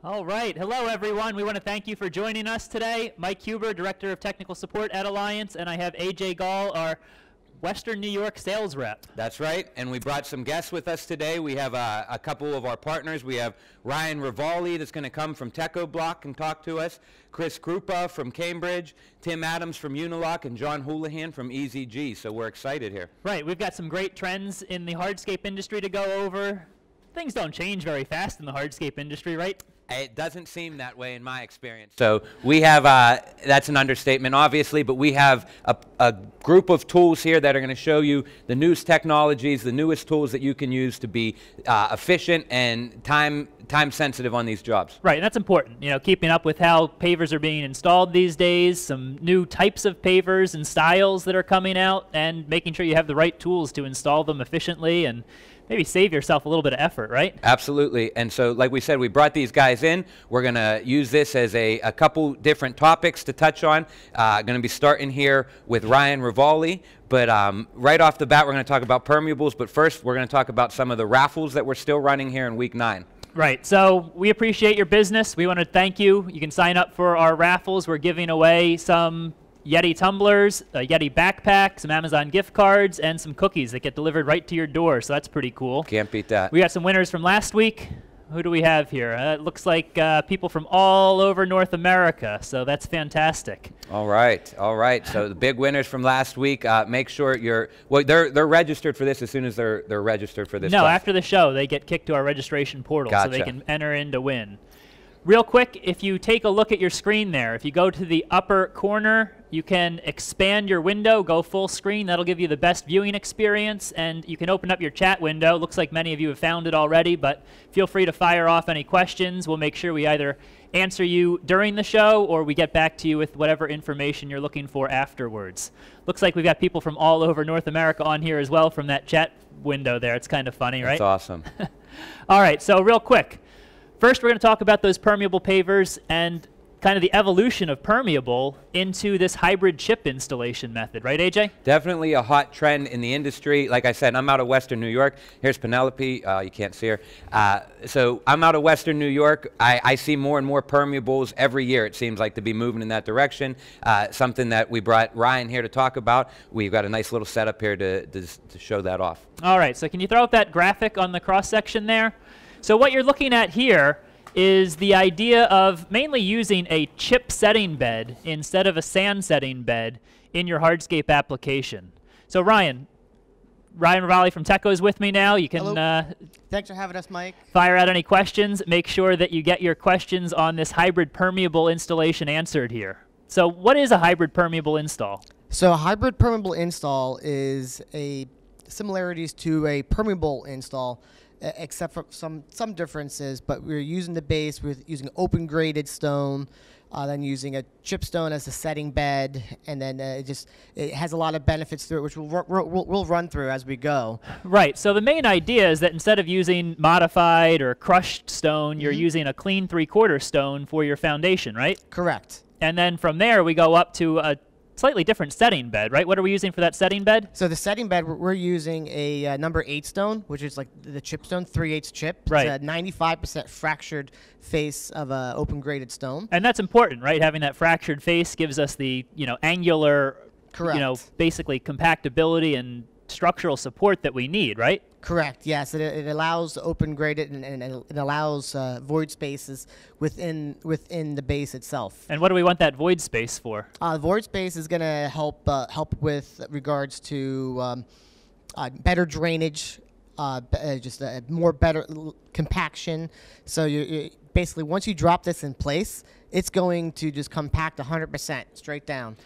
All right. Hello, everyone. We want to thank you for joining us today. Mike Huber, Director of Technical Support at Alliance, and I have AJ Gall, our Western New York sales rep. That's right, and we brought some guests with us today. We have a couple of our partners. We have Ryan Rivalli that's going to come from TechoBlock and talk to us, Chris Krupa from Cambridge, Tim Adams from Unilock, and John Houlihan from EZG, so we're excited here. Right. We've got some great trends in the hardscape industry to go over. Things don't change very fast in the hardscape industry, right? It doesn't seem that way in my experience. So we have, that's an understatement obviously, but we have a group of tools here that are going to show you the newest technologies, the newest tools that you can use to be efficient and time sensitive on these jobs. Right, and that's important, you know, keeping up with how pavers are being installed these days, some new types of pavers and styles that are coming out, and making sure you have the right tools to install them efficiently and maybe save yourself a little bit of effort, right? Absolutely. And so, like we said, we brought these guys in. We're going to use this as a couple different topics to touch on. Going to be starting here with Ryan Rivalli. But right off the bat, we're going to talk about permeables. But first, we're going to talk about some of the raffles that we're still running here in week 9. Right. So we appreciate your business. We want to thank you. You can sign up for our raffles. We're giving away some Yeti tumblers, a Yeti backpack, some Amazon gift cards, and some cookies that get delivered right to your door, so that's pretty cool. Can't beat that. We got some winners from last week. Who do we have here? It looks like people from all over North America, so that's fantastic. All right, all right. So the big winners from last week, make sure you're, well, they're registered for this as soon as they're registered for this. No, class. after the show, they get kicked to our registration portal, Gotcha. so they can enter in to win. Real quick, if you take a look at your screen there, if you go to the upper corner, you can expand your window, go full screen. That'll give you the best viewing experience, and you can open up your chat window. Looks like many of you have found it already, but feel free to fire off any questions. We'll make sure we either answer you during the show or we get back to you with whatever information you're looking for afterwards. Looks like we've got people from all over North America on here as well from that chat window there. It's kind of funny, right? That's awesome. All right, so real quick. First, we're going to talk about those permeable pavers and kind of the evolution of permeable into this hybrid chip installation method. Right, AJ? Definitely a hot trend in the industry. Like I said, I'm out of Western New York. Here's Penelope. You can't see her. So I'm out of Western New York. I see more and more permeables every year. It seems like to be moving in that direction. Something that we brought Ryan here to talk about. We've got a nice little setup here to show that off. All right. So can you throw up that graphic on the cross-section there? So what you're looking at here is the idea of mainly using a chip setting bed instead of a sand setting bed in your hardscape application. So Ryan Rivalli from Techo is with me now. You can thanks for having us, Mike. Fire out any questions. Make sure that you get your questions on this hybrid permeable installation answered here. So what is a hybrid permeable install? So a hybrid permeable install is similarities to a permeable install, except for some differences, but we're using the base, we're using open graded stone, then using a chip stone as a setting bed, and then it has a lot of benefits through it, which we'll run through as we go. Right, so the main idea is that instead of using modified or crushed stone, you're using a clean 3/4 stone for your foundation, right? Correct. And then from there, we go up to a slightly different setting bed, right? What are we using for that setting bed? So the setting bed, we're using a number 8 stone, which is like the chip stone, 3/8 chip. Right. It's a 95% fractured face of a open graded stone. And that's important, right? Having that fractured face gives us the, angular, Correct. Basically compactability and structural support that we need, right? Correct. Yes, it allows open graded and it allows void spaces within the base itself. And what do we want that void space for? Void space is going to help with regards to better drainage, just a more better compaction. So you basically once you drop this in place, it's going to just compact 100% straight down.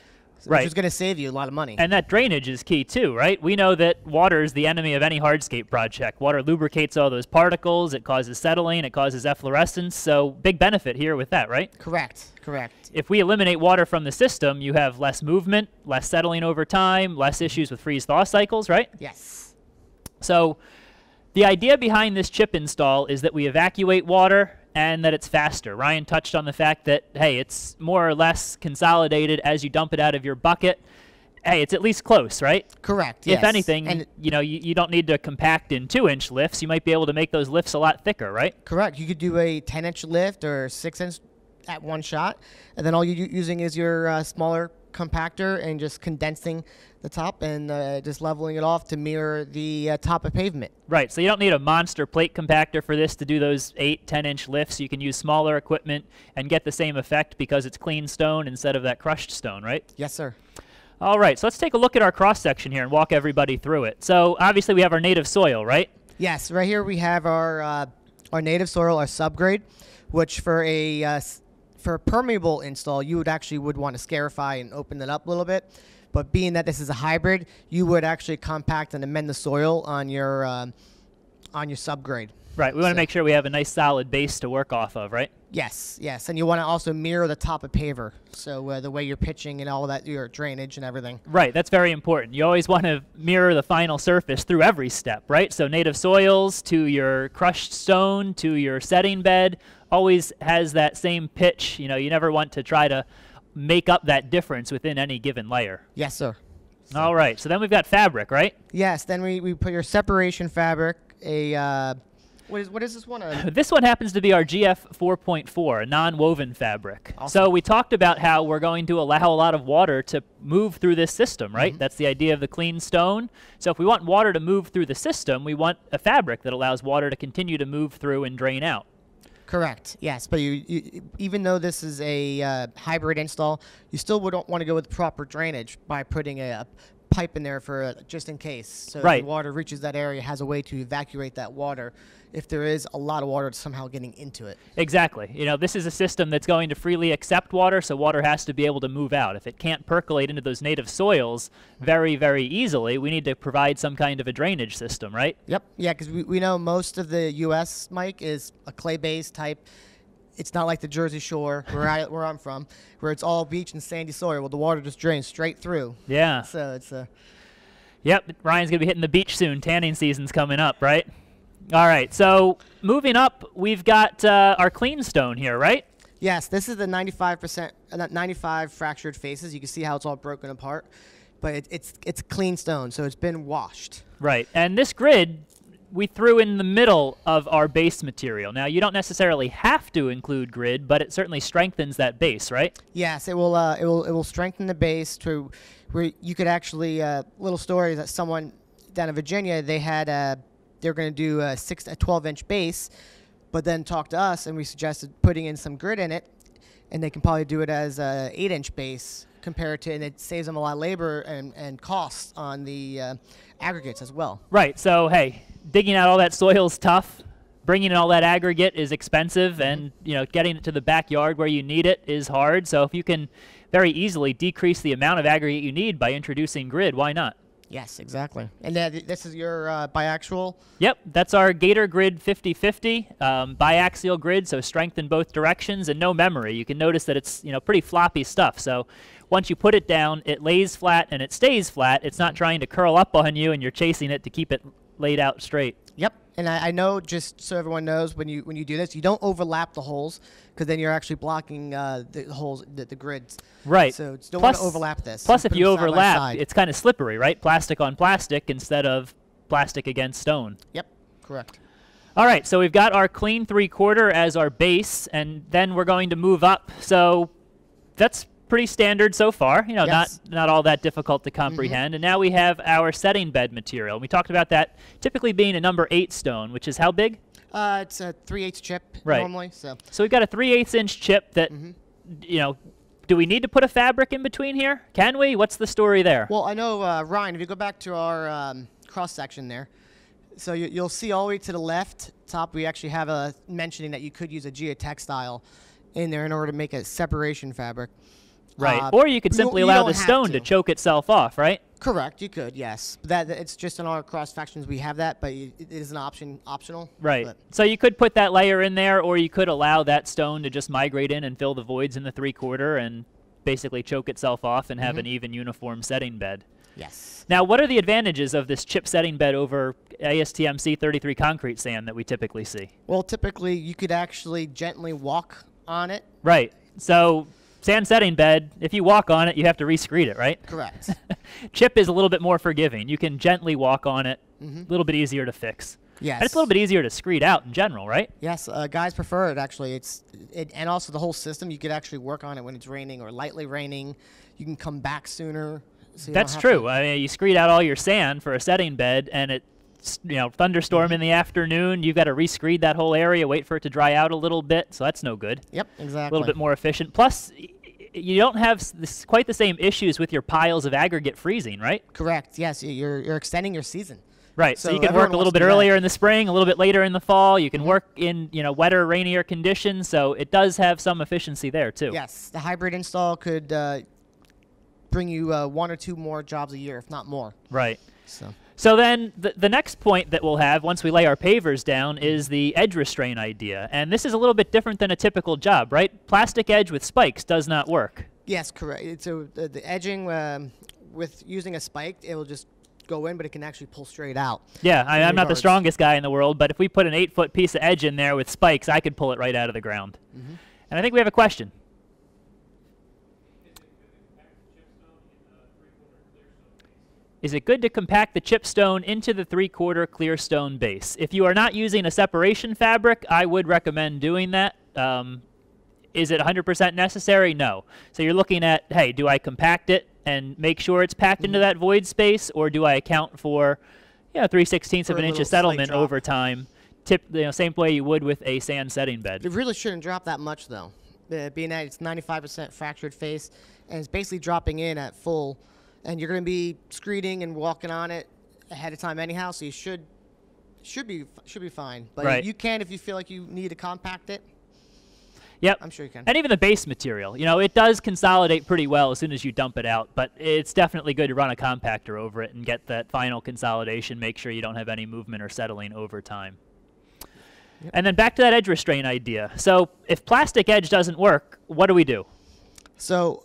Right. Which is going to save you a lot of money. And that drainage is key too, right? We know that water is the enemy of any hardscape project. Water lubricates all those particles, it causes settling, it causes efflorescence, so big benefit here with that, right? Correct, correct. If we eliminate water from the system, you have less movement, less settling over time, less issues with freeze-thaw cycles, right? Yes. So the idea behind this chip install is that we evacuate water and that it's faster. Ryan touched on the fact that, hey, it's more or less consolidated as you dump it out of your bucket, hey, it's at least close, right? Correct. If Yes. anything, and you don't need to compact in 2-inch lifts. You might be able to make those lifts a lot thicker, right? correct. You could do a 10-inch lift or 6-inch at one shot, and then all you're using is your smaller compactor and just condensing the top and just leveling it off to mirror the top of pavement. Right, so you don't need a monster plate compactor for this to do those 8-10-inch lifts. You can use smaller equipment and get the same effect because it's clean stone instead of that crushed stone, right? Yes, sir. All right, so let's take a look at our cross-section here and walk everybody through it. So obviously we have our native soil, right? Yes, right here we have our native soil, our subgrade, which for a permeable install, you would want to scarify and open it up a little bit. But being that this is a hybrid, you would actually compact and amend the soil on your subgrade. Right, we want to make sure we have a nice solid base to work off of, right? Yes, yes, and you want to also mirror the top of paver, so the way you're pitching and all that, your drainage and everything. Right, that's very important. You always want to mirror the final surface through every step, right? So native soils to your crushed stone to your setting bed always has that same pitch. You never want to try to make up that difference within any given layer. Yes, sir. All right, so then we've got fabric, right? Yes, then we put your separation fabric, what is this one? This one happens to be our GF 4.4, a non-woven fabric. Awesome. So we talked about how we're going to allow a lot of water to move through this system, right? That's the idea of the clean stone. So if we want water to move through the system, we want a fabric that allows water to continue to move through and drain out. Correct. Yes, but you even though this is a hybrid install, you still would want to go with proper drainage by putting a pipe in there for just in case. So Right. if the water reaches that area, it has a way to evacuate that water if there is a lot of water somehow getting into it. Exactly. This is a system that's going to freely accept water, so water has to be able to move out. If it can't percolate into those native soils very, very easily, we need to provide some kind of a drainage system, right? Yep. Yeah, because we know most of the U.S., Mike, is a clay-based type. It's not like the Jersey Shore, where I'm from, where it's all beach and sandy soil. Well, the water just drains straight through. Yeah. So it's Yep, Ryan's going to be hitting the beach soon. Tanning season's coming up, right? All right, so moving up, we've got our clean stone here, right? Yes, this is the 95 fractured faces. You can see how it's all broken apart, but it's clean stone, so it's been washed. Right, and this grid we threw in the middle of our base material. Now, you don't necessarily have to include grid, but it certainly strengthens that base, right? Yes, it will strengthen the base to where you could actually little story that someone down in Virginia, they were going to do a 12-inch base, but then talked to us and we suggested putting in some grid in it, and they can probably do it as a 8-inch base compared to, and it saves them a lot of labor and costs on the aggregates as well. Right, so hey, digging out all that soil is tough. Bringing in all that aggregate is expensive, and getting it to the backyard where you need it is hard. So if you can very easily decrease the amount of aggregate you need by introducing grid, why not? Yes, exactly. And this is your biaxial? Yep, that's our Gator Grid 50/50, biaxial grid, so strength in both directions and no memory. You can notice that it's pretty floppy stuff. So once you put it down, it lays flat and it stays flat. It's not trying to curl up on you and you're chasing it to keep it laid out straight. Yep, and I know, just so everyone knows, when you do this, you don't overlap the holes, because then you're actually blocking the holes, the grids. Right. So you don't want to overlap this. Plus, put if you them side by overlap, side. it's kind of slippery, right? Plastic on plastic instead of plastic against stone. Yep, correct. All right, so we've got our clean 3/4 as our base, and then we're going to move up. So that's pretty standard so far, Yes. not all that difficult to comprehend. And now we have our setting bed material. We talked about that typically being a number 8 stone, which is how big? It's a 3/8 chip Right. normally. So We've got a 3/8-inch chip that, do we need to put a fabric in between here? Can we? What's the story there? well, I know Ryan. If you go back to our cross section there, so you'll see all the way to the left top. We actually have a mentioning that you could use a geotextile in there in order to make a separation fabric. Right. Or you could simply allow the stone to choke itself off, right? Correct. You could, yes. That it's just in our cross sections we have that, but it is an optional. Right. But So you could put that layer in there, or you could allow that stone to just migrate in and fill the voids in the 3/4 and basically choke itself off and have an even, uniform setting bed. yes. Now, what are the advantages of this chip setting bed over ASTM C33 concrete sand that we typically see? Well, typically you could actually gently walk on it. Right. So Sand setting bed, if you walk on it, you have to re-screed it, right? Correct. Chip is a little bit more forgiving. You can gently walk on it, a little bit easier to fix. Yes. And it's a little bit easier to screed out in general, right? Yes, guys prefer it actually. And also the whole system. You could actually work on it when it's raining or lightly raining. You can come back sooner. So That's true. I mean, you screed out all your sand for a setting bed, and it's thunderstorm in the afternoon. You've got to re-screed that whole area, wait for it to dry out a little bit. So that's no good. Yep, exactly. A little bit more efficient. Plus, you don't have quite the same issues with your piles of aggregate freezing, right? Correct. Yes, you're extending your season. Right, so you can work a little bit earlier in the spring, a little bit later in the fall. You can work in wetter, rainier conditions, so it does have some efficiency there too. Yes, the hybrid install could bring you 1 or 2 more jobs a year, if not more. Right. So then the next point that we'll have once we lay our pavers down is the edge restraint idea. And this is a little bit different than a typical job, right? Plastic edge with spikes does not work. yes, correct. So the edging with using a spike, it will just go in, but it can actually pull straight out. Yeah, I'm not the strongest guy in the world, but if we put an 8-foot piece of edge in there with spikes, I could pull it right out of the ground. And I think we have a question. Is it good to compact the chip stone into the 3/4 clear stone base? If you are not using a separation fabric, I would recommend doing that. Is it 100% necessary? No. So you're looking at, hey, do I compact it and make sure it's packed into that void space, or do I account for 3/16 of an inch of settlement over time? Same way you would with a sand setting bed. It really shouldn't drop that much, though, being that it's 95% fractured face, and it's basically dropping in at full, and you're going to be screeding and walking on it ahead of time anyhow, so you should be fine. But right. You can, if you feel like you need to compact it. Yep. I'm sure you can. And even the base material, it does consolidate pretty well as soon as you dump it out, but it's definitely good to run a compactor over it and get that final consolidation, make sure you don't have any movement or settling over time. Yep. And then back to that edge restraint idea. So if plastic edge doesn't work, what do we do? So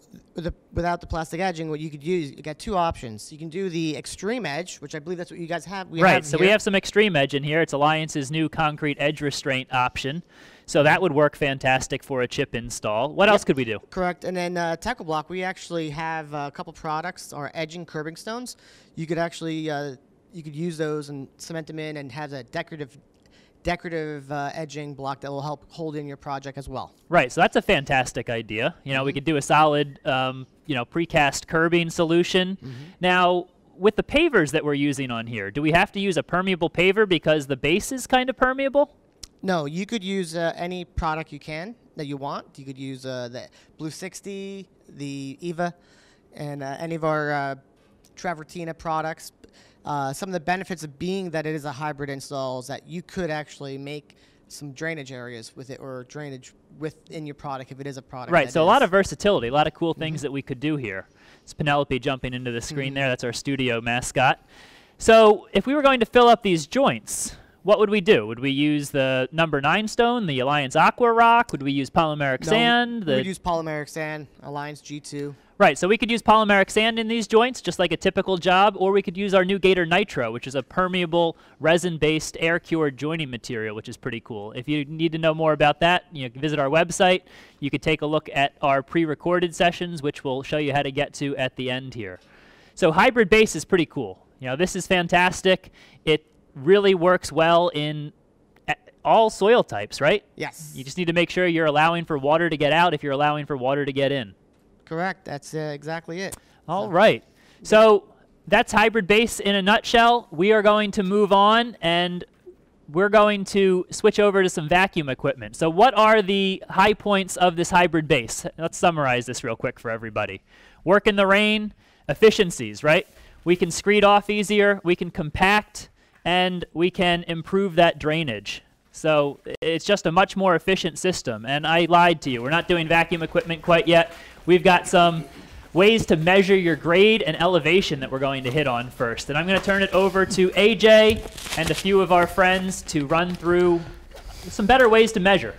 without the plastic edging, what you could use, you got 2 options. You can do the extreme edge, which I believe that's what you guys have. Right, so we have some extreme edge in here. It's Alliance's new concrete edge restraint option. So that would work fantastic for a chip install. What else could we do? Correct. And then Techoblock, we actually have a couple products, our edging curbing stones. You could actually you could use those and cement them in and have a decorative edging block that will help hold in your project as well. Right, so that's a fantastic idea. We could do a solid, precast curbing solution. Now, with the pavers that we're using on here, do we have to use a permeable paver because the base is kind of permeable? No, you could use any product that you want. You could use the Blue 60, the Eva, and any of our Travertina products. Some of the benefits of being that it is a hybrid install is that you could actually make some drainage areas with it, or drainage within your product if it is a product. Right, so a lot of versatility, a lot of cool things that we could do here. It's Penelope jumping into the screen there. That's our studio mascot. So if we were going to fill up these joints, what would we do? Would we use the number 9 stone, the Alliance Aqua Rock? Would we use polymeric sand? We would use polymeric sand, Alliance G2. Right, so we could use polymeric sand in these joints, just like a typical job, or we could use our new Gator Nitro, which is a permeable, resin-based, air-cured joining material, which is pretty cool. If you need to know more about that, you can visit our website. You could take a look at our pre-recorded sessions, which we'll show you how to get to at the end here. So hybrid base is pretty cool. This is fantastic. It really works well in all soil types, right? Yes. You just need to make sure you're allowing for water to get out if you're allowing for water to get in. Correct. That's exactly it. All right. So that's hybrid base in a nutshell. We are going to move on, and we're going to switch over to some vacuum equipment. So what are the high points of this hybrid base? Let's summarize this real quick for everybody. Work in the rain, efficiencies, right? We can screed off easier, we can compact, and we can improve that drainage. So it's just a much more efficient system. And I lied to you. We're not doing vacuum equipment quite yet. We've got some ways to measure your grade and elevation that we're going to hit on first. And I'm going to turn it over to AJ and a few of our friends to run through some better ways to measure.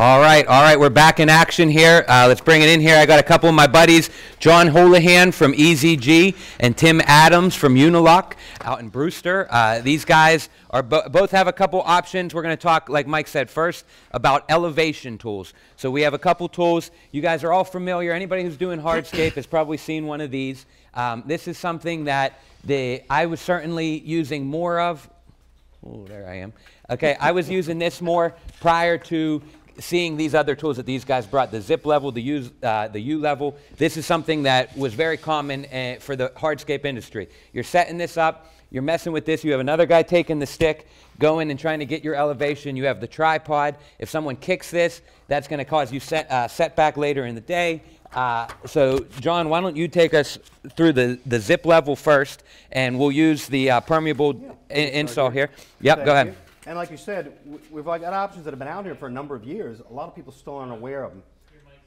All right, we're back in action here. Let's bring it in here. I got a couple of my buddies, John Holohan from EZG and Tim Adams from Unilock out in Brewster. These guys are both have a couple options. We're going to talk, like Mike said, first about elevation tools. So we have a couple tools. You guys are all familiar. Anybody who's doing hardscape has probably seen one of these. This is something that I was certainly using more of. Oh, there I am. Okay, I was using this more prior to seeing these other tools that these guys brought, the zip level, the U level. This is something that was very common for the hardscape industry. You're setting this up, you're messing with this, you have another guy taking the stick, going and trying to get your elevation, you have the tripod. If someone kicks this, that's going to cause you setback later in the day. So John, why don't you take us through the zip level first, and we'll use the permeable install here. Yep, go ahead. And like you said, we've got options that have been out here for a number of years. A lot of people still aren't aware of them. Your mic's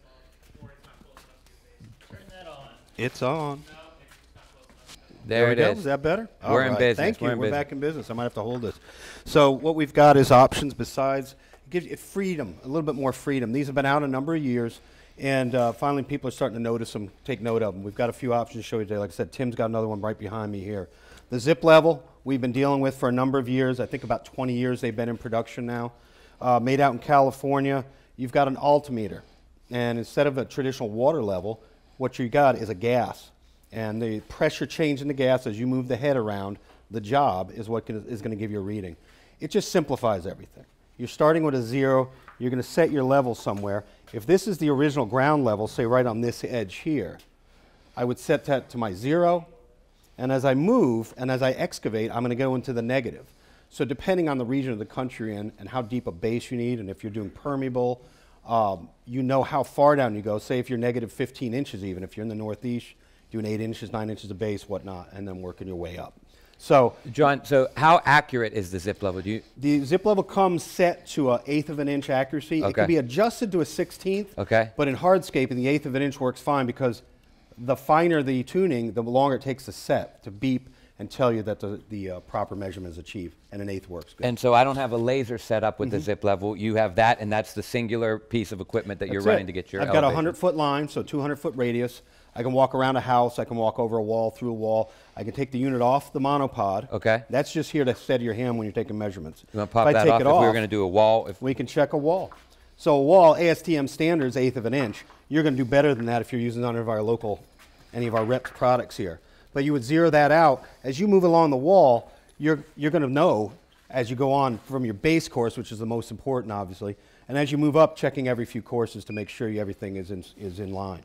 on, or it's not close enough to your face. Turn that on. It's on. No, it's not close enough. There it we go. is. Is that better? We're in business. Thank you. We're in We're business. back in business. I might have to hold this. So what we've got is options besides, it gives you freedom, a little bit more freedom. These have been out a number of years, and finally people are starting to notice them, take note of them. We've got a few options to show you today. Like I said, Tim's got another one right behind me here. The zip level, we've been dealing with for a number of years. I think about 20 years they've been in production now. Made out in California. You've got an altimeter. And instead of a traditional water level, what you got is a gas. And the pressure change in the gas as you move the head around, the job is what is going to give you a reading. It just simplifies everything. You're starting with a 0. You're going to set your level somewhere. If this is the original ground level, say right on this edge here, I would set that to my 0. And as I move and as I excavate, I'm going to go into the negative. So depending on the region of the country you're in and how deep a base you need, and if you're doing permeable, you know how far down you go. Say if you're negative 15 inches even, if you're in the Northeast, doing 8 inches, 9 inches of base, whatnot, and then working your way up. So, John, so how accurate is the zip level? The zip level comes set to an 1/8 of an inch accuracy. Okay. It can be adjusted to a 1/16. Okay. But in hardscape, the 1/8 of an inch works fine because the finer the tuning, the longer it takes to set, to beep and tell you that the proper measurement is achieved, and an 1/8 works good. And so I don't have a laser set up with the zip level. You have that, and that's the singular piece of equipment that you're That's running it. to get your I've got a elevation. 100-foot line, so 200-foot radius. I can walk around a house. I can walk over a wall, through a wall. I can take the unit off the monopod. Okay. That's just here to steady your hand when you're taking measurements. You want to pop If I that take off it if we were going to do a wall? we can check a wall. So a wall, ASTM standards, 1/8 of an inch. You're going to do better than that if you're using any of our reps products here. But you would zero that out. As you move along the wall, you're going to know as you go on from your base course, which is the most important, obviously, and as you move up, checking every few courses to make sure everything is in line.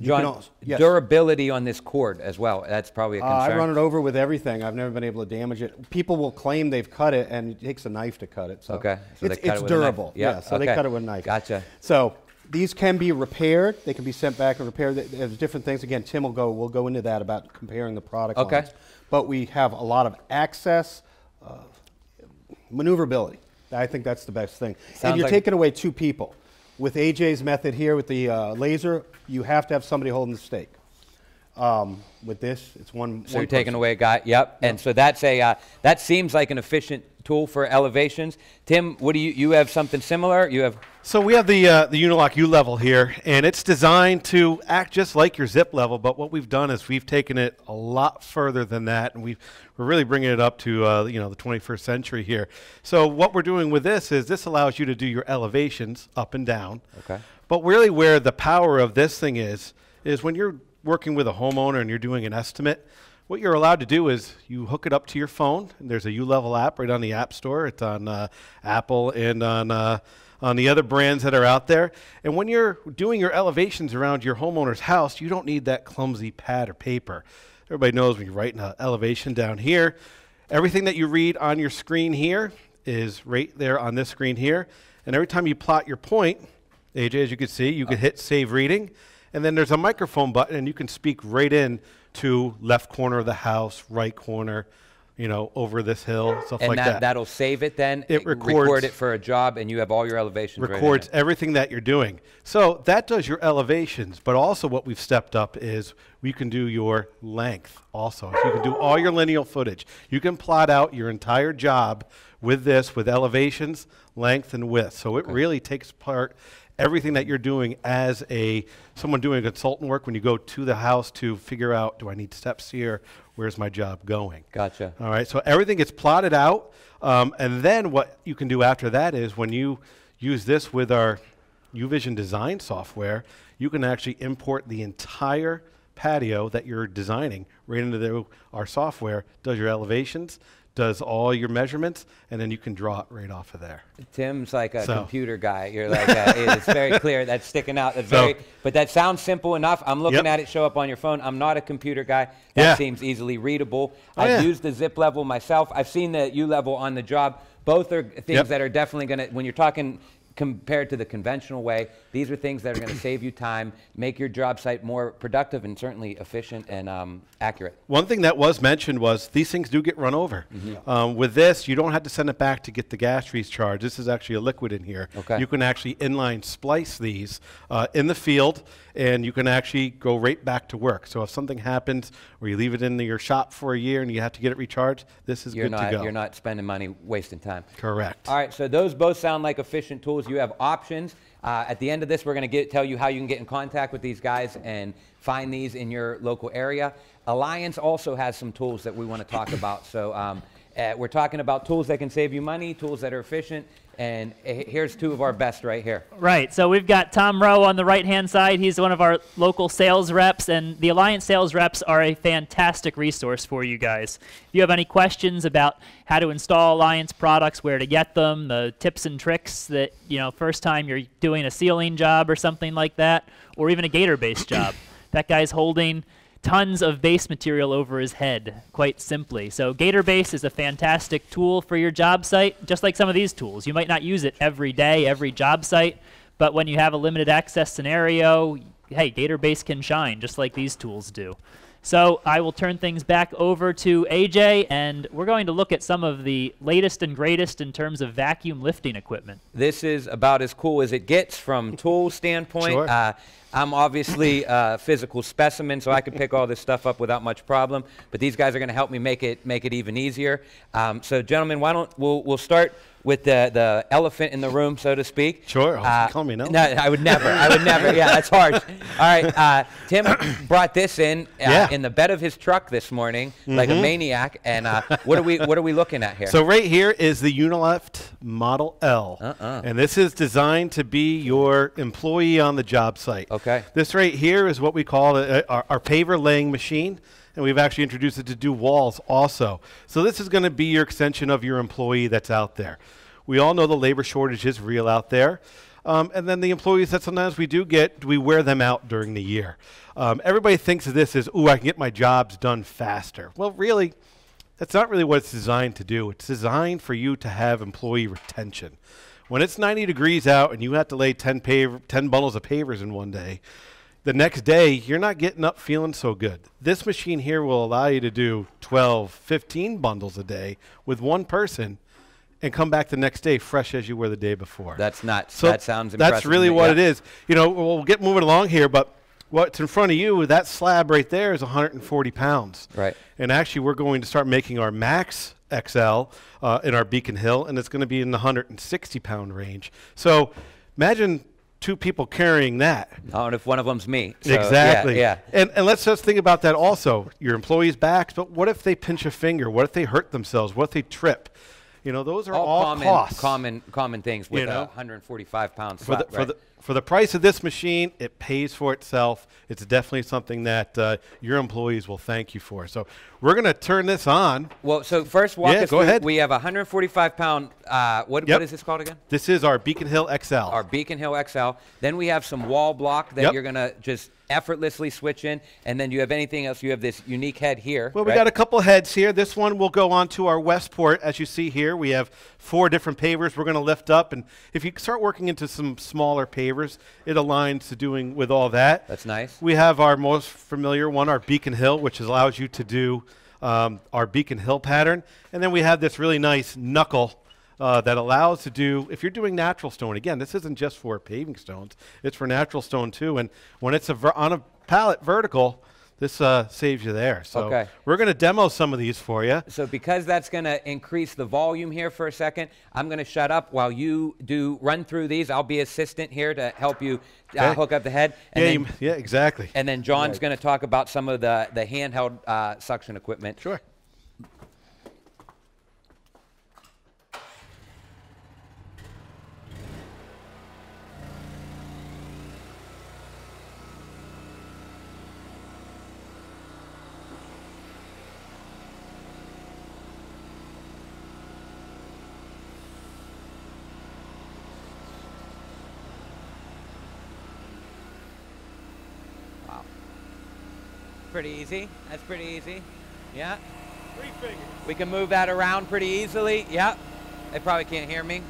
John, Yes. durability on this cord as well. That's probably a concern. I run it over with everything. I've never been able to damage it. People will claim they've cut it, and it takes a knife to cut it. So Okay, so they it's, cut it's it with a knife. durable. Yep, Yeah, so they okay. cut it with a knife. Gotcha. So these can be repaired. They can be sent back and repaired. There's different things. Again, Tim we'll go into that about comparing the product Okay. lines. But we have a lot of access, maneuverability. I think that's the best thing. Sounds And you're like- taking away 2 people. With AJ's method here with the laser, you have to have somebody holding the stake. With this, it's one. So you're taking away a guy. Yep. And so that's that seems like an efficient tool for elevations. Tim, what do you have something similar? You have. So we have the Unilock U level here, and it's designed to act just like your zip level, but what we've done is we've taken it a lot further than that, and we're really bringing it up to the 21st century here. So what we're doing with this is this allows you to do your elevations up and down. Okay. But really where the power of this thing is when you're working with a homeowner and you're doing an estimate, what you're allowed to do is you hook it up to your phone, and there's a U-Level app right on the App Store. It's on Apple and on the other brands that are out there. And when you're doing your elevations around your homeowner's house, you don't need that clumsy pad or paper. Everybody knows when you're writing an elevation down here, everything that you read on your screen here is right there on this screen here. And every time you plot your point, AJ, as you can see, you can hit Save Reading. And then there's a microphone button, and you can speak right in to left corner of the house, right corner, over this hill, stuff And like that. that'll save it then. It record records- it for a job, and you have all your elevations. Records right in everything that you're doing. So that does your elevations, but also what we've stepped up is we can do your length also. So you can do all your lineal footage. You can plot out your entire job with this, with elevations, length, and width. So it really takes apart everything that you're doing as someone doing consultant work when you go to the house to figure out, do I need steps here? Where's my job going? Gotcha. All right, so everything gets plotted out, and then what you can do after that is when you use this with our UVision design software, you can actually import the entire patio that you're designing right into our software, does your elevations, does all your measurements, and then you can draw it right off of there. Tim's like a computer guy. You're like, it's very clear. That's sticking out. That's but that sounds simple enough. I'm looking at it show up on your phone. I'm not a computer guy. That seems easily readable. I've used the zip level myself. I've seen the U level on the job. Both are things that are definitely going to, when you're talking compared to the conventional way, these are things that are going to save you time, make your job site more productive and certainly efficient and accurate. One thing that was mentioned was these things do get run over. With this, you don't have to send it back to get the gas recharge. This is actually a liquid in here. You can actually inline splice these in the field, and you can actually go right back to work. So if something happens where you leave it in your shop for a year and you have to get it recharged, this is good to go. You're not spending money wasting time. Correct. All right, so those both sound like efficient tools. You have options. At the end of this, we're going to tell you how you can get in contact with these guys and find these in your local area. Alliance also has some tools that we want to talk about. So we're talking about tools that can save you money, tools that are efficient, and here's two of our best right here. Right, so we've got Tom Rowe on the right-hand side. He's one of our local sales reps, and the Alliance sales reps are a fantastic resource for you guys. If you have any questions about how to install Alliance products, where to get them, the tips and tricks that, first time you're doing a ceiling job or something like that, or even a gator-based job. That guy's holding tons of base material over his head, quite simply. So Gator Base is a fantastic tool for your job site, just like some of these tools. You might not use it every day, every job site, but when you have a limited access scenario, hey, Gator Base can shine, just like these tools do. So I will turn things back over to AJ, and we're going to look at some of the latest and greatest in terms of vacuum lifting equipment. This is about as cool as it gets from tool standpoint. Sure. I'm obviously a physical specimen, so I can pick all this stuff up without much problem. But these guys are going to help me make it even easier. So, gentlemen, we'll start with the elephant in the room, so to speak. Sure. Call me no. No, I would never. I would never. Yeah, that's harsh. All right. Tim brought this in the bed of his truck this morning, like a maniac. And what are we looking at here? So right here is the Unilift Model L, and this is designed to be your employee on the job site. Okay. This right here is what we call our paver laying machine, and we've actually introduced it to do walls also. So this is going to be your extension of your employee that's out there. We all know the labor shortage is real out there. And then the employees that sometimes we do get, we wear them out during the year. Everybody thinks of this as, ooh, I can get my jobs done faster. Well, really, that's not really what it's designed to do. It's designed for you to have employee retention. When it's 90 degrees out and you have to lay 10 bundles of pavers in one day, the next day, you're not getting up feeling so good. This machine here will allow you to do 12, 15 bundles a day with one person and come back the next day fresh as you were the day before. That's nuts. So that sounds impressive. That's really what it is. We'll get moving along here, but what's in front of you, that slab right there is 140 pounds. Right. And actually, we're going to start making our Max XL in our Beacon Hill, and it's going to be in the 160-pound range. So imagine two people carrying that. Oh, and if one of them's me. So, exactly. Yeah. And let's just think about that also. Your employees' backs, but what if they pinch a finger? What if they hurt themselves? What if they trip? Those are all costs. Common things with a 145-pound slab. For the price of this machine, it pays for itself. It's definitely something that your employees will thank you for. So we're going to turn this on. Well, so first walk us through. Go ahead. We have a 145-pound, what is this called again? This is our Beacon Hill XL. Our Beacon Hill XL. Then we have some wall block that you're going to just effortlessly switch in. And then you have anything else? You have this unique head here. Well, we got a couple heads here. This one will go onto our Westport. As you see here, we have 4 different pavers we're going to lift up. And if you start working into some smaller pavers, it aligns to doing with all that. That's nice. We have our most familiar one, our Beacon Hill, which allows you to do our Beacon Hill pattern. And then we have this really nice knuckle that allows to do, if you're doing natural stone, again, this isn't just for paving stones, it's for natural stone too. And when it's on a pallet vertical, this saves you there. So Okay. we're going to demo some of these for you. So because that's going to increase the volume here for a second, I'm going to shut up while you do run through these. I'll be assistant here to help you Okay. hook up the head. And Yeah, then, yeah, exactly. and then John's going to talk about some of the handheld suction equipment. Sure. Wow. Pretty easy. That's pretty easy. Yeah. 3 fingers. We can move that around pretty easily. Yep. They probably can't hear me.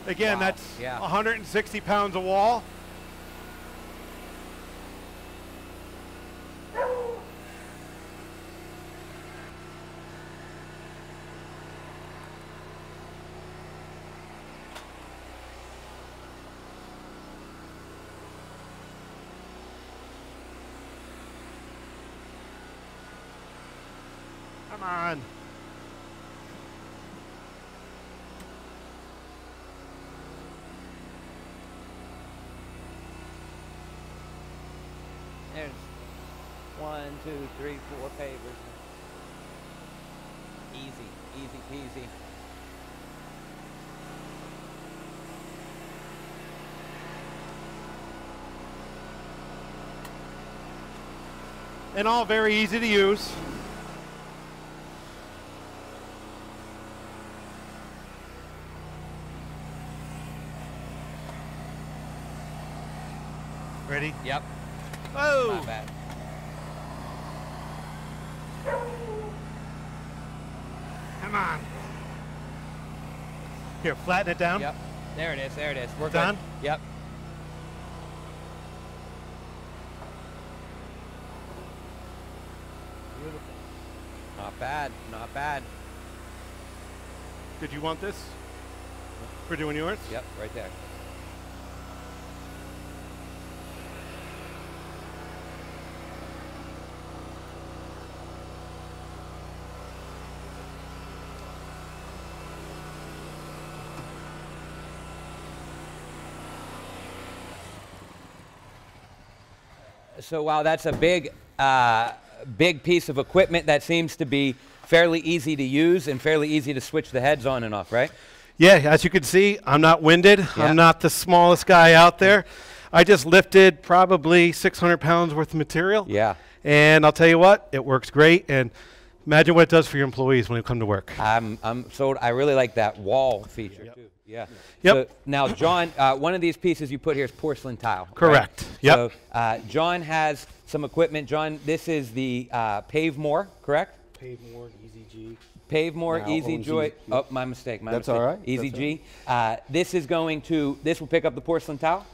Again, Wow. that's Yeah. 160 pounds of wall. Come on. There's 1, 2, 3, 4 pavers. Easy, easy peasy. And all very easy to use. Ready? Yep. Oh! Not bad. Come on. Here, flatten it down. Yep. There it is. There it is. We're Done? good. Yep. Beautiful. Not bad. Not bad. Did you want this for doing yours? Yep. Right there. So while that's a big piece of equipment that seems to be fairly easy to use and fairly easy to switch the heads on and off, right? Yeah, as you can see, I'm not winded. Yeah. I'm not the smallest guy out there. I just lifted probably 600 pounds worth of material. Yeah. And I'll tell you what, it works great. And imagine what it does for your employees when they come to work. I'm sold. I really like that wall feature too. Yeah. Yep. So now, John, one of these pieces you put here is porcelain tile. right? Correct. Yep. So John has some equipment. John, this is the Pave More, correct? Pave More, Easy G. Pave More, Now Easy owns Joy. Easy- Oh, my mistake. My That's mistake. all right. Easy That's G. This is going to. This will pick up the porcelain tile.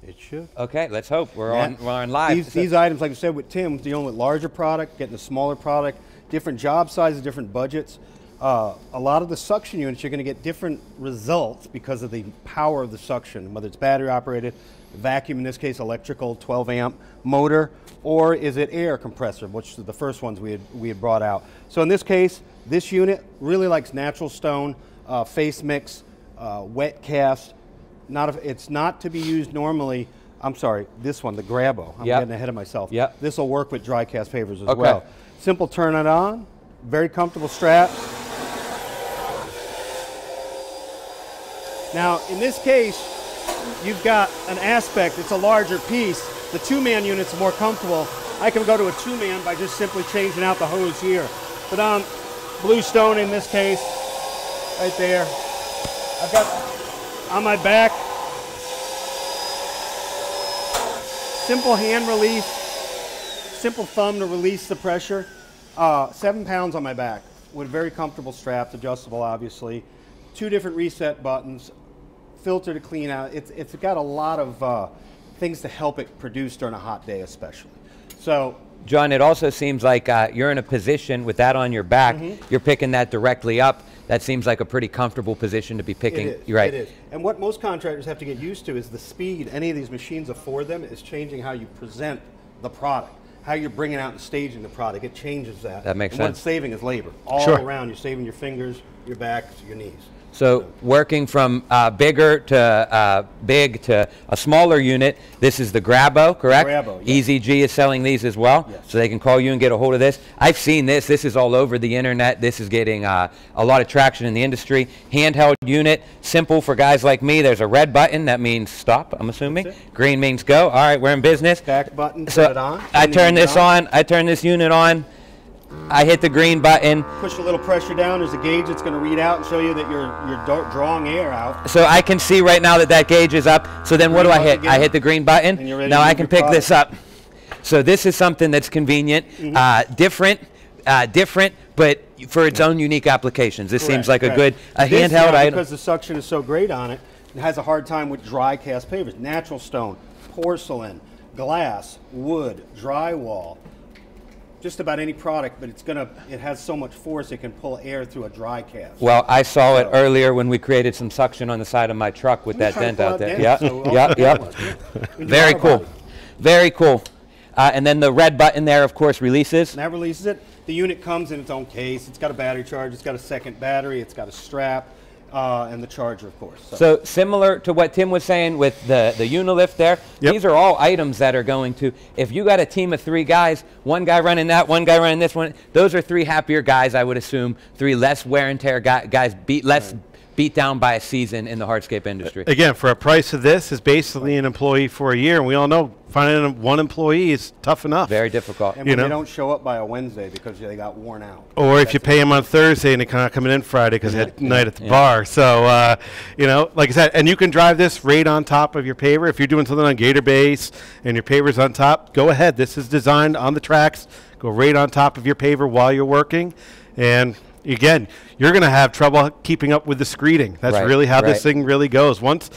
It should. Okay. Let's hope we're Yeah. on live. These, So- these items, like I said with Tim, dealing with larger product, getting a smaller product, different job sizes, different budgets. A lot of the suction units, you're going to get different results because of the power of the suction, whether it's battery operated, vacuum, in this case electrical 12 amp motor, or is it air compressor, which is the first ones we had brought out. So in this case, this unit really likes natural stone, face mix, wet cast. It's not to be used normally. I'm sorry, this one, the Grabo. I'm Yep. getting ahead of myself. Yep. This will work with dry cast pavers as Okay. well. Simple turn it on, very comfortable strap. Now, in this case, you've got an aspect, it's a larger piece. The 2-man unit's more comfortable. I can go to a 2-man by just simply changing out the hose here. But on blue stone in this case, right there, I've got on my back, Simple hand release, simple thumb to release the pressure. 7 pounds on my back with a very comfortable strap, adjustable obviously. 2 different reset buttons, filter to clean out. It's got a lot of things to help it produce during a hot day especially. So, John, it also seems like you're in a position with that on your back, you're picking that directly up. That seems like a pretty comfortable position to be picking. it is, You're right. It is. And what most contractors have to get used to is the speed any of these machines afford them is changing how you present the product, how you're bringing out and staging the product. It changes that. That makes and what sense. it's saving is labor. All Sure. around, you're saving your fingers, your back, your knees. So working from bigger to big to a smaller unit, this is the Grabo, correct? Grabo, yes. EZG is selling these as well, Yes. so they can call you and get a hold of this. I've seen this. This is all over the internet. This is getting a lot of traction in the industry. Handheld unit, simple for guys like me. There's a red button. That means stop, I'm assuming. That's it. Green means go. All right, we're in business. Back button, So turn it on. I Turn the turn unit this on. I turn this unit on. I hit the green button. Push a little pressure down. There's a gauge that's going to read out and show you that you're drawing air out. So I can see right now that that gauge is up. So then what do Green I hit? button I again. hit the green button. And you're ready Now to I move can your pick product. this up. So this is something that's convenient, different, but for its own unique applications. This seems like a Correct, good correct. This handheld now, item. because the suction is so great on it, it has a hard time with dry cast pavers. Natural stone, porcelain, glass, wood, drywall, just about any product, but it has so much force it can pull air through a dry cast. Well, I saw it earlier when we created some suction on the side of my truck with that trying to dent pull out out there. dents, Yeah, so yeah, also yeah. that one, yeah. We do Very our cool. body. Very cool. And then the red button there, of course, releases. And that releases it. The unit comes in its own case. It's got a battery charge. It's got a second battery. It's got a strap and the charger, of course. So similar to what Tim was saying with the Unilift there, Yep. these are all items that are going to, if you got a team of 3 guys, one guy running that, one guy running this one, those are 3 happier guys, I would assume, 3 less wear and tear guys, less beat down by a season in the hardscape industry. Again, for a price of this is basically an employee for a year, and we all know finding one employee is tough enough. Very difficult. And You when know? they don't show up by a Wednesday because they got worn out. Or if you pay them on Thursday and they're kind of coming in Friday because they had night at the bar. So, you know, like I said, and you can drive this right on top of your paver. If you're doing something on Gator Base and your paver's on top, go ahead. This is designed on the tracks. Go right on top of your paver while you're working. And again, you're going to have trouble keeping up with the screeding. That's Right, really how right. this thing really goes. Once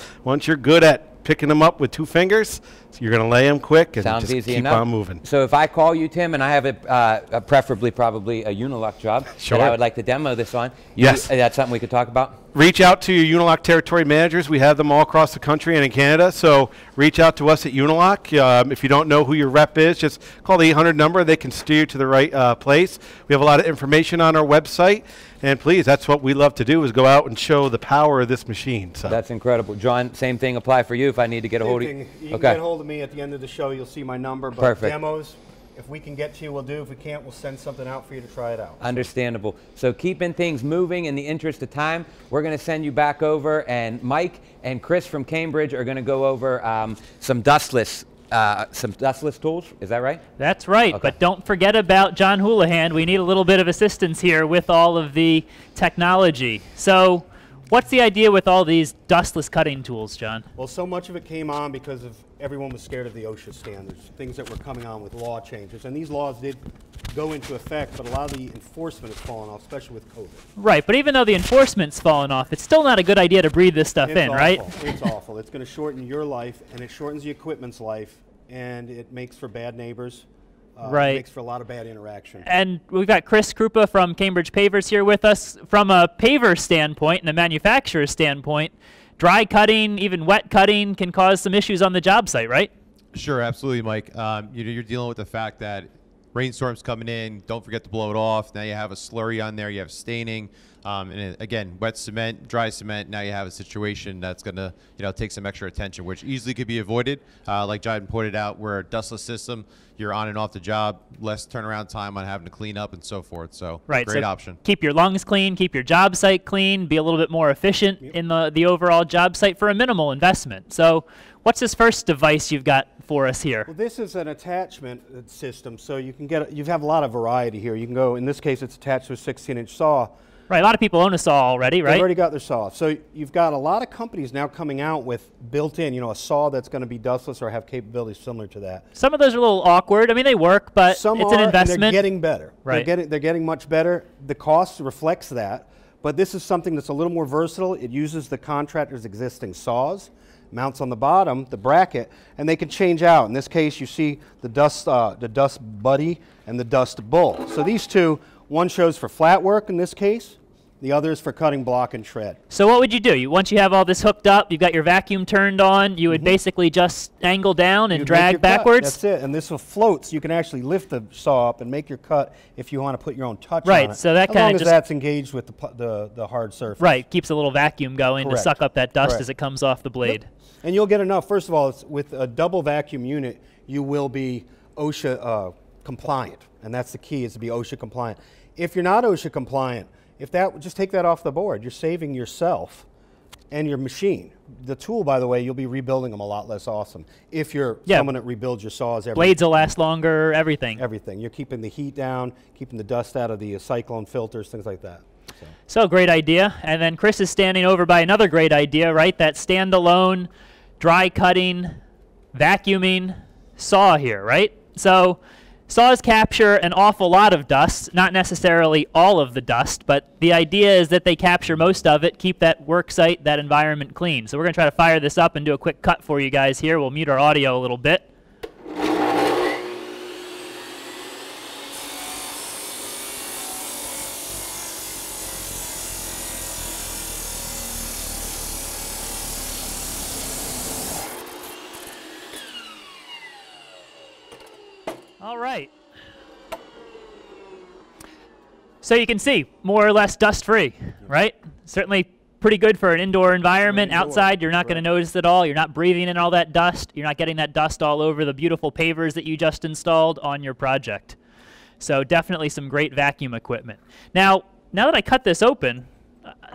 you're good at picking them up with 2 fingers, you're going to lay them quick and Sounds just easy keep enough. on moving. So if I call you, Tim, and I have a preferably probably a Unilock job that Sure. I would like to demo this on, Yes. that's something we could talk about? Reach out to your Unilock territory managers. We have them all across the country and in Canada. So reach out to us at Unilock. If you don't know who your rep is, just call the 800 number. They can steer you to the right place. We have a lot of information on our website. And please, that's what we love to do is go out and show the power of this machine. So That's incredible. John, same thing apply for you if I need to get a hold of You you. can get hold of me at the end of the show. You'll see my number. But Perfect. demos, if we can get to you, we'll do. If we can't, we'll send something out for you to try it out. Understandable. So keeping things moving in the interest of time, we're going to send you back over, and Mike and Chris from Cambridge are going to go over some dustless tools. Is that right? That's right, Okay. but don't forget about John Houlihan. We need a little bit of assistance here with all of the technology. So what's the idea with all these dustless cutting tools, John? Well, so much of it came on because of everyone was scared of the OSHA standards, things that were coming on with law changes. And these laws did go into effect, but a lot of the enforcement has fallen off, especially with COVID. Right, but even though the enforcement's fallen off, it's still not a good idea to breathe this stuff It's in, awful. right? It's awful. It's going to shorten your life, and it shortens the equipment's life, and it makes for bad neighbors. Right. It makes for a lot of bad interaction. And we've got Chris Krupa from Cambridge Pavers here with us. From a paver standpoint and a manufacturer's standpoint, dry cutting, even wet cutting, can cause some issues on the job site, right? Sure, absolutely, Mike. You're dealing with the fact that rainstorms coming in, don't forget to blow it off. Now you have a slurry on there, you have staining. Again, wet cement, dry cement, now you have a situation that's going to take some extra attention, which easily could be avoided. Like John pointed out, we're a dustless system. You're on and off the job, less turnaround time on having to clean up and so forth. So Right. great so option. Keep your lungs clean, keep your job site clean, be a little bit more efficient in the overall job site for a minimal investment. So what's this first device you've got for us here? Well, this is an attachment system, so you have a lot of variety here. You can go, in this case, it's attached to a 16-inch saw. Right, a lot of people own a saw already, right? They've already got their saw. So you've got a lot of companies now coming out with built-in, a saw that's going to be dustless or have capabilities similar to that. Some of those are a little awkward. I mean, they work, but Some it's are, an investment. and they're getting better. Right. They're getting much better. The cost reflects that. But this is something that's a little more versatile. It uses the contractor's existing saws, mounts on the bottom, the bracket, and they can change out. In this case, you see the Dust Buddy and the Dust Bull. So these two, one shows for flat work in this case, the other is for cutting block and shred. So what would you do? Once you have all this hooked up, you've got your vacuum turned on, you would basically just angle down and You'd make your drag cut. backwards? That's it. And this will float, so you can actually lift the saw up and make your cut if you want to put your own touch Right, on it. so that as kinda long as just- that's engaged with the hard surface. Right, keeps a little vacuum going Correct. to suck up that dust Correct. as it comes off the blade. And you'll get enough. First of all, with a double vacuum unit, you will be OSHA compliant, and that's the key, is to be OSHA compliant. If you're not OSHA compliant, just take that off the board. You're saving yourself and your machine. The tool, by the way, you'll be rebuilding them a lot less awesome. If you're someone that rebuilds your saws Blades will last longer, everything. everything. You're keeping the heat down, keeping the dust out of the cyclone filters, things like that. So great idea. And then Chris is standing over by another great idea, right? That standalone, dry cutting, vacuuming saw here, right? So saws capture an awful lot of dust, not necessarily all of the dust, but the idea is that they capture most of it, keep that work site, that environment clean. So we're going to try to fire this up and do a quick cut for you guys here. We'll mute our audio a little bit. All right. So you can see, more or less dust-free, right? Certainly pretty good for an indoor environment. Outside, you're not going to notice it all. You're not breathing in all that dust. You're not getting that dust all over the beautiful pavers that you just installed on your project. So definitely some great vacuum equipment. Now that I cut this open,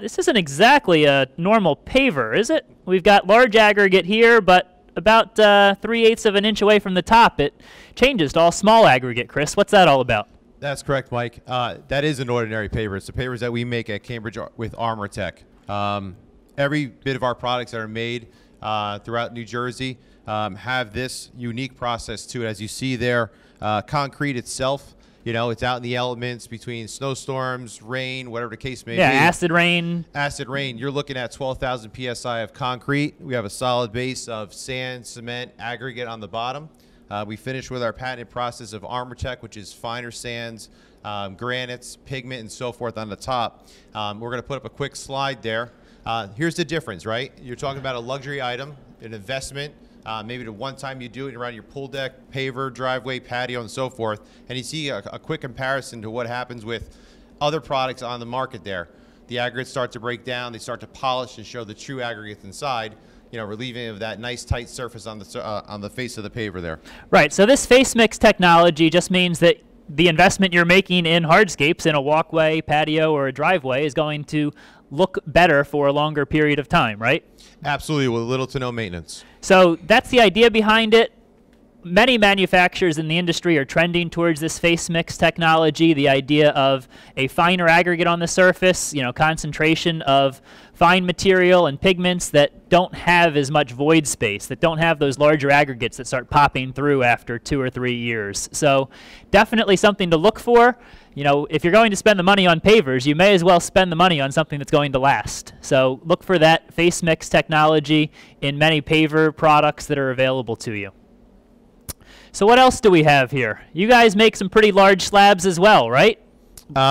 this isn't exactly a normal paver, is it? We've got large aggregate here, but about 3/8 of an inch away from the top, it changes to all small aggregate. Chris, what's that all about? That's correct, Mike. That is an ordinary paver. It's the pavers that we make at Cambridge with Armortech. Every bit of our products that are made throughout New Jersey have this unique process to it. As you see there, concrete itself, it's out in the elements between snowstorms, rain, whatever the case may be. Yeah, acid rain. Acid rain. You're looking at 12,000 PSI of concrete. We have a solid base of sand, cement, aggregate on the bottom. We finish with our patented process of Armortech, which is finer sands, granites, pigment, and so forth on the top. We're going to put up a quick slide there. Here's the difference, right? You're talking about a luxury item, an investment. Maybe the one time you do it around your pool deck, paver, driveway, patio, and so forth. And you see a quick comparison to what happens with other products on the market there. The aggregates start to break down. They start to polish and show the true aggregates inside, relieving of that nice tight surface on the face of the paver there. Right, so this face mix technology just means that the investment you're making in hardscapes in a walkway, patio, or a driveway is going to look better for a longer period of time, right? Absolutely, with little to no maintenance. So that's the idea behind it. Many manufacturers in the industry are trending towards this face mix technology, the idea of a finer aggregate on the surface, concentration of fine material and pigments that don't have as much void space, that don't have those larger aggregates that start popping through after 2 or 3 years. So definitely something to look for. If you're going to spend the money on pavers, you may as well spend the money on something that's going to last. So look for that face mix technology in many paver products that are available to you. So what else do we have here? You guys make some pretty large slabs as well, right?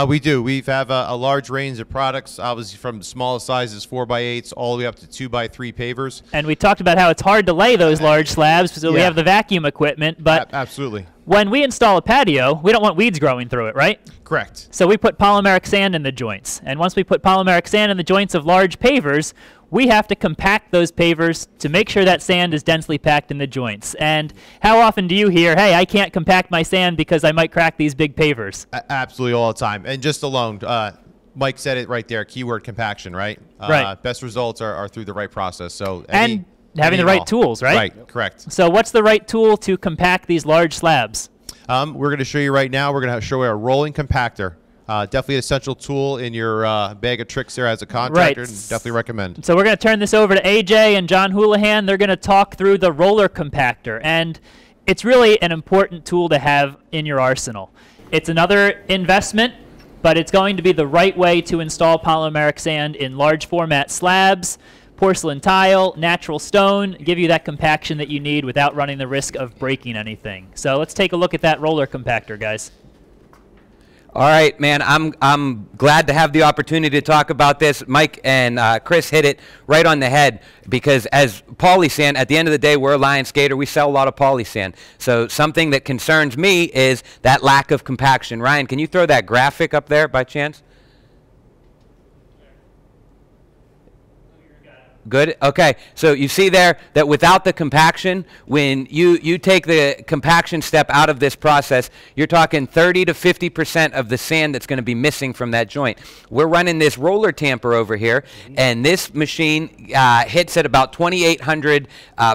We do. We have a large range of products, obviously from the smallest sizes, 4x8s, all the way up to 2x3 pavers. And we talked about how it's hard to lay those large slabs, so we have the vacuum equipment. But absolutely. When we install a patio, we don't want weeds growing through it, right? Correct. So we put polymeric sand in the joints. And once we put polymeric sand in the joints of large pavers, we have to compact those pavers to make sure that sand is densely packed in the joints. And how often do you hear, hey, I can't compact my sand because I might crack these big pavers? Absolutely, all the time. And just alone, Mike said it right there, keyword compaction, right? Right. Best results are through the right process. So and having the right tools, right? Right, correct. So what's the right tool to compact these large slabs? We're going to show you right now. We're going to show you a rolling compactor. Definitely an essential tool in your bag of tricks there as a contractor. Right. And definitely recommend. So we're going to turn this over to AJ and John Houlihan. They're going to talk through the roller compactor. And it's really an important tool to have in your arsenal. It's another investment, but it's going to be the right way to install polymeric sand in large format slabs, porcelain tile, natural stone, give you that compaction that you need without running the risk of breaking anything. So let's take a look at that roller compactor, guys. All right, man, I'm glad to have the opportunity to talk about this. Mike and Chris hit it right on the head, because as polysand, at the end of the day, we're a Lion Skater. We sell a lot of polysand. So something that concerns me is that lack of compaction. Ryan, can you throw that graphic up there by chance? Good. Okay. So you see there that without the compaction, when you take the compaction step out of this process, you're talking 30 to 50% of the sand that's going to be missing from that joint. We're running this roller tamper over here, and this machine hits at about 2,800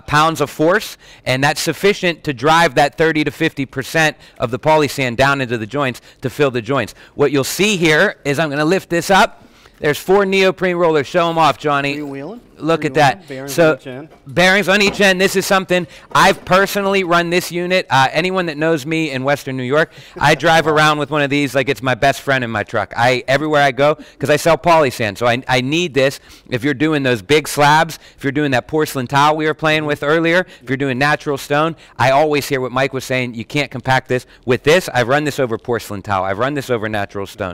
pounds of force, and that's sufficient to drive that 30 to 50% of the polysand down into the joints to fill the joints. What you'll see here is, I'm going to lift this up. There's 4 neoprene rollers. Show them off, Johnny. Freewheeling? Look at that. Bearings on each end. Bearings on each end. This is something I've personally run this unit. Anyone that knows me in Western New York, I drive around with one of these like it's my best friend in my truck. Everywhere I go, because I sell polysand, so I need this. If you're doing those big slabs, if you're doing that porcelain tile we were playing with earlier, if you're doing natural stone, I always hear what Mike was saying. You can't compact this. With this, I've run this over porcelain tile. I've run this over natural stone.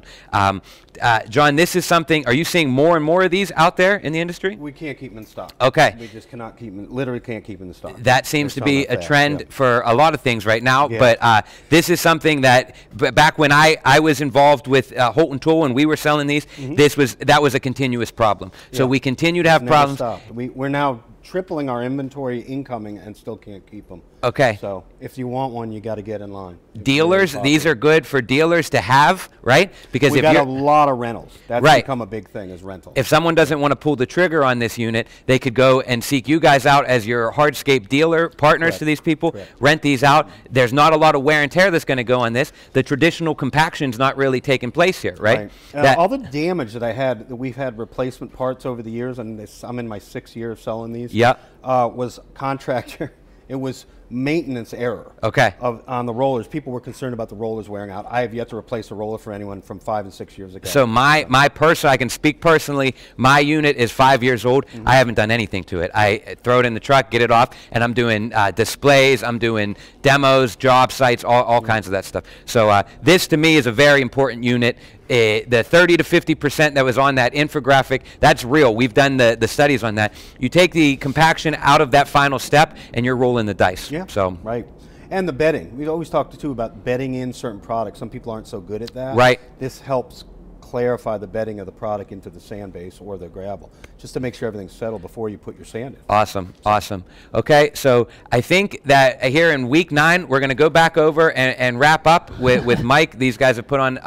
John, this is something. Are you seeing more and more of these out there in the industry? We can't keep them in stock. Okay. We just cannot keep them, literally can't keep them in stock. That seems to They're be selling a fast, trend yeah. for a lot of things right now, Yeah. but this is something that back when I was involved with Holton Tool and we were selling these, that was a continuous problem. So Yeah. we continue to have Never problems. stopped. We're now tripling our inventory incoming and still can't keep them. Okay. So if you want one, you got to get in line. It's Dealers, really these popular. are good for dealers to have, right? Because We if got you're a lot of rentals. That's Right. become a big thing, is rentals. if someone doesn't want to pull the trigger on this unit, they could go and seek you guys out as your hardscape dealer partners Correct. to these people, Correct. rent these out. There's not a lot of wear and tear that's going to go on this. The traditional compaction's not really taking place here, right? That- All the damage that we've had replacement parts over the years, and I'm in my 6th year of selling these. Yeah. Was contractor. It was maintenance error. Okay. On the rollers. People were concerned about the rollers wearing out. I have yet to replace a roller for anyone from 5 and 6 years ago. So my I can speak personally, my unit is 5 years old. I haven't done anything to it. I throw it in the truck, get it off, and I'm doing displays, I'm doing demos, job sites, all kinds of that stuff. So this to me is a very important unit. The 30 to 50% that was on that infographic, that's real. We've done the studies on that. You take the compaction out of that final step, and you're rolling the dice. Yeah. So Right. And the bedding. We've always talked too about bedding in certain products. Some people aren't so good at that. Right. This helps clarify the bedding of the product into the sand base or the gravel, just to make sure everything's settled before you put your sand in. Awesome, awesome. Okay, so I think that here in week 9, we're going to go back over and wrap up with Mike. These guys have put on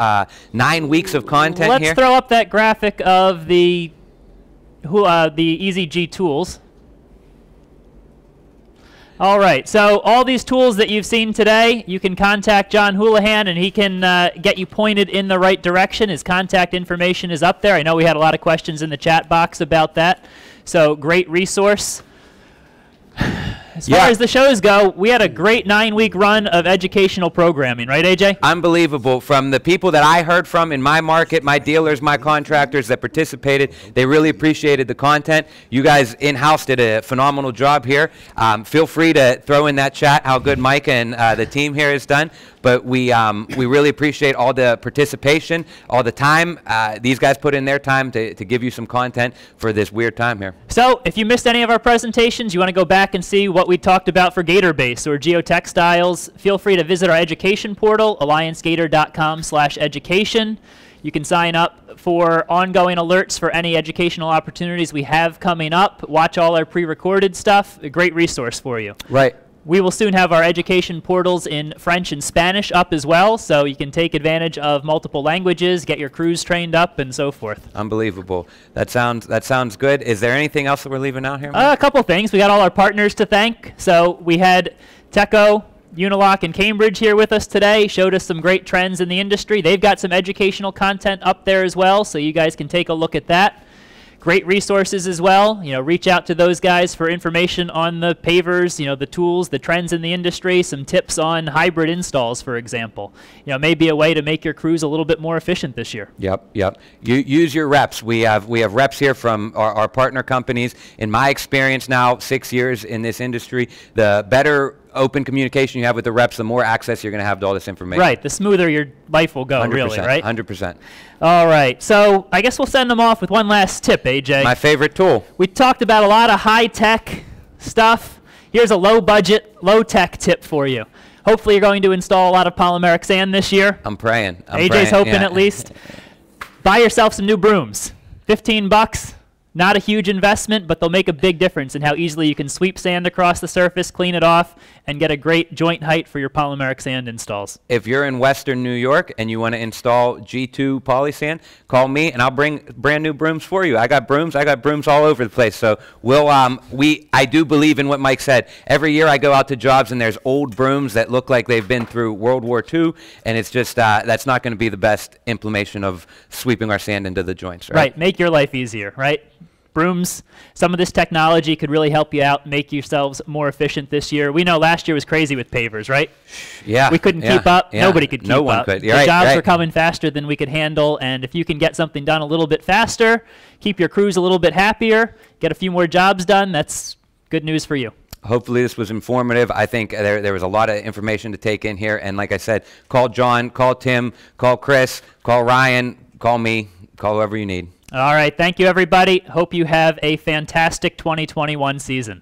9 weeks of content Let's here. throw up that graphic of the EasyG tools. All right, so all these tools that you've seen today, you can contact John Houlihan and he can get you pointed in the right direction. His contact information is up there. I know we had a lot of questions in the chat box about that, so great resource. As far as the shows go, we had a great 9-week run of educational programming, right, AJ? Unbelievable. From the people that I heard from in my market, my dealers, my contractors that participated, they really appreciated the content. You guys in-house did a phenomenal job here. Feel free to throw in that chat how good Mike and the team here has done. But we really appreciate all the participation, all the time. These guys put in their time to give you some content for this weird time here. So if you missed any of our presentations, you want to go back and see what we talked about for Gator Base or Geotextiles, feel free to visit our education portal, alliancegator.com/education. You can sign up for ongoing alerts for any educational opportunities we have coming up. Watch all our pre-recorded stuff. A great resource for you. Right. We will soon have our education portals in French and Spanish up as well, so you can take advantage of multiple languages, get your crews trained up, and so forth. Unbelievable. That sounds good. Is there anything else that we're leaving out here? A couple things. We got all our partners to thank. So we had Teco, Unilock in Cambridge here with us today, showed us some great trends in the industry. They've got some educational content up there as well, so you guys can take a look at that. Great resources as well. You know, reach out to those guys for information on the pavers, you know, the tools, the trends in the industry, some tips on hybrid installs, for example. You know, maybe a way to make your crews a little bit more efficient this year. Yep. You use your reps. We have reps here from our partner companies. In my experience now, 6 years in this industry, the better open communication you have with the reps, the more access you're going to have to all this information. Right. The smoother your life will go, 100%, really, right? 100%. All right. So I guess we'll send them off with one last tip, AJ. My favorite tool. We talked about a lot of high-tech stuff. Here's a low-budget, low-tech tip for you. Hopefully you're going to install a lot of polymeric sand this year. I'm praying. AJ's hoping at least. Buy yourself some new brooms. 15 bucks. Not a huge investment, but they'll make a big difference in how easily you can sweep sand across the surface, clean it off, and get a great joint height for your polymeric sand installs. If you're in Western New York and you want to install G2 Polysand, call me and I'll bring brand new brooms for you. I got brooms all over the place. So I do believe in what Mike said. Every year I go out to jobs and there's old brooms that look like they've been through World War II, and it's just that's not going to be the best implementation of sweeping our sand into the joints. Right. Make your life easier, right? Brooms, some of this technology could really help you out, make yourselves more efficient this year. We know last year was crazy with pavers, right? Yeah. We couldn't keep up. Yeah. Nobody could keep up. No one could. The jobs were coming faster than we could handle, and if you can get something done a little bit faster, keep your crews a little bit happier, get a few more jobs done, that's good news for you. Hopefully this was informative. I think there was a lot of information to take in here, and like I said, call John, call Tim, call Chris, call Ryan, call me, call whoever you need. All right. Thank you, everybody. Hope you have a fantastic 2021 season.